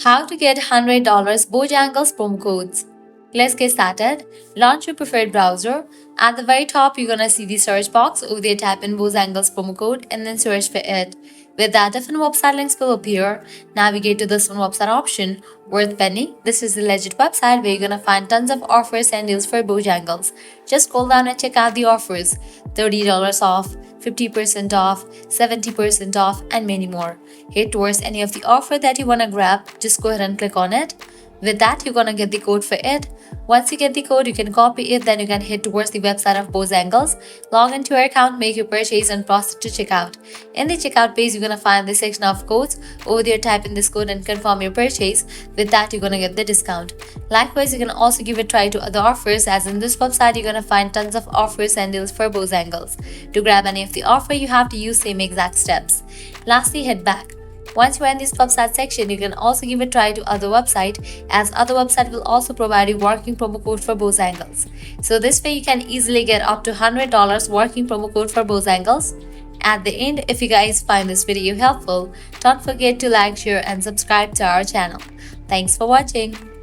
How to get $100 Bojangles promo codes. Let's get started. Launch your preferred browser. At the very top, you're gonna see the search box. Over there, type in Bojangles promo code and then search for it. With that, different website links will appear. Navigate to this one website option, Worth Penny. This is the legit website where you're gonna find tons of offers and deals for Bojangles. Just scroll down and check out the offers. $30 off, 50% off, 70% off, and many more. Hit towards any of the offer that you want to grab, just go ahead and click on it. With that, you're gonna get the code for it. Once you get the code, you can copy it, then you can hit towards the website of Bojangles, log into your account, make your purchase, and proceed to checkout. In the checkout page, you're gonna find this section of codes. Over there, type in this code and confirm your purchase. With that, you're gonna get the discount. Likewise, you can also give a try to other offers, as in this website, you're gonna find tons of offers and deals for Bojangles. To grab any of the offer, you have to use same exact steps. Lastly, head back. Once you're in this website section, you can also give a try to other website, as other website will also provide you working promo code for Bojangles. So this way you can easily get up to $100 working promo code for Bojangles. At the end, if you guys find this video helpful, don't forget to like, share and subscribe to our channel. Thanks for watching.